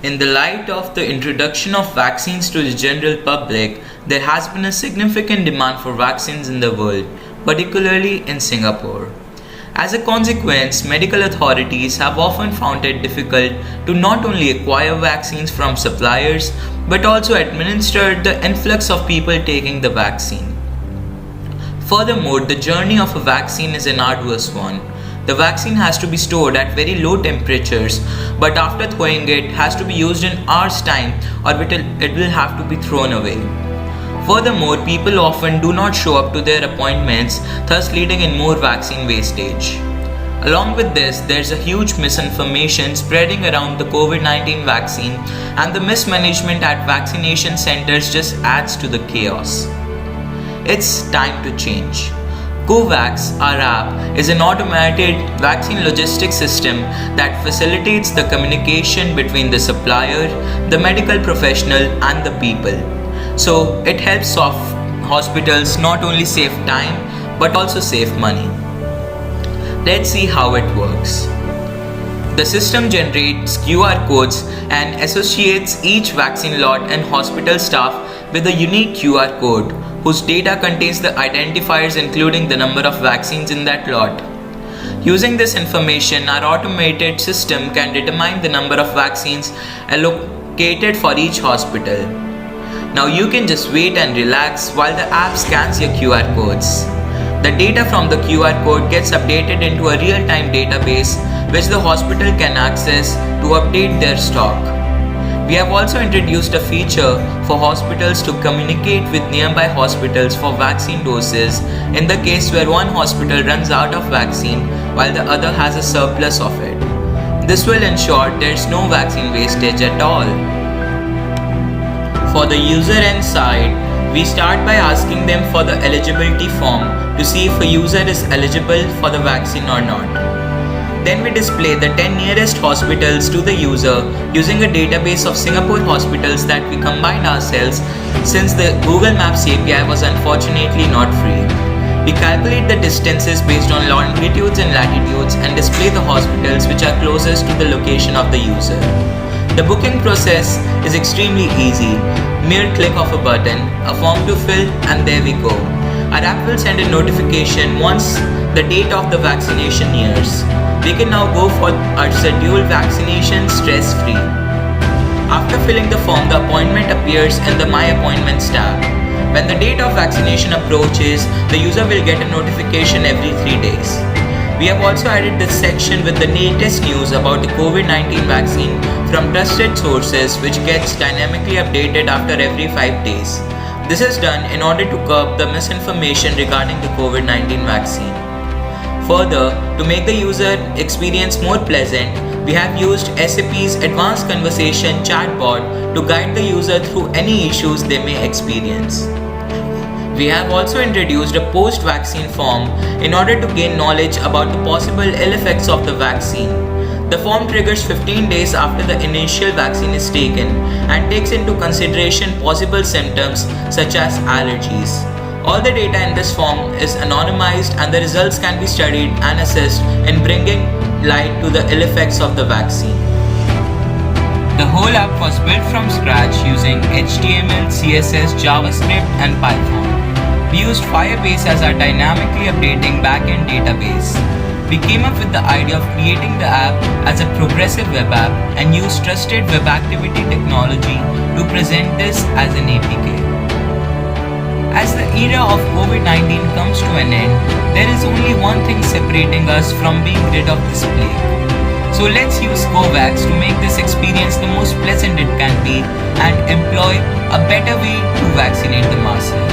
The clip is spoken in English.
In the light of the introduction of vaccines to the general public, there has been a significant demand for vaccines in the world, particularly in Singapore. As a consequence, medical authorities have often found it difficult to not only acquire vaccines from suppliers but also administer the influx of people taking the vaccine. Furthermore, the journey of a vaccine is an arduous one. The vaccine has to be stored at very low temperatures, but after throwing it has to be used in hours' time or it will have to be thrown away. Furthermore, people often do not show up to their appointments, thus leading in more vaccine wastage. Along with this, there's a huge misinformation spreading around the COVID-19 vaccine, and the mismanagement at vaccination centers just adds to the chaos. It's time to change. CoVAX, our app, is an automated vaccine logistics system that facilitates the communication between the supplier, the medical professional, and the people. So it helps hospitals not only save time but also save money. Let's see how it works. The system generates QR codes and associates each vaccine lot and hospital staff with a unique QR code whose data contains the identifiers including the number of vaccines in that lot. Using this information, our automated system can determine the number of vaccines allocated for each hospital. Now you can just wait and relax while the app scans your QR codes. The data from the QR code gets updated into a real-time database which the hospital can access to update their stock. We have also introduced a feature for hospitals to communicate with nearby hospitals for vaccine doses in the case where one hospital runs out of vaccine while the other has a surplus of it. This will ensure there's no vaccine wastage at all. For the user end side, we start by asking them for the eligibility form to see if a user is eligible for the vaccine or not. Then we display the 10 nearest hospitals to the user using a database of Singapore hospitals that we combined ourselves since the Google Maps API was unfortunately not free. We calculate the distances based on longitudes and latitudes and display the hospitals which are closest to the location of the user. The booking process is extremely easy. Mere click of a button, a form to fill, and there we go. Our app will send a notification once the date of the vaccination nears. We can now go for our scheduled vaccination stress-free. After filling the form, the appointment appears in the My Appointments tab. When the date of vaccination approaches, the user will get a notification every 3 days. We have also added this section with the latest news about the COVID-19 vaccine from trusted sources which gets dynamically updated after every 5 days. This is done in order to curb the misinformation regarding the COVID-19 vaccine. Further, to make the user experience more pleasant, we have used SAP's advanced conversation chatbot to guide the user through any issues they may experience. We have also introduced a post-vaccine form in order to gain knowledge about the possible ill effects of the vaccine. The form triggers 15 days after the initial vaccine is taken and takes into consideration possible symptoms such as allergies. All the data in this form is anonymized and the results can be studied and assessed in bringing light to the ill effects of the vaccine. The whole app was built from scratch using HTML, CSS, JavaScript and Python. We used Firebase as our dynamically updating backend database. We came up with the idea of creating the app as a progressive web app and used trusted web activity technology to present this as an APK. As the era of COVID-19 comes to an end, there is only one thing separating us from being rid of this plague. So let's use CoVAX to make this experience the most pleasant it can be and employ a better way to vaccinate the masses.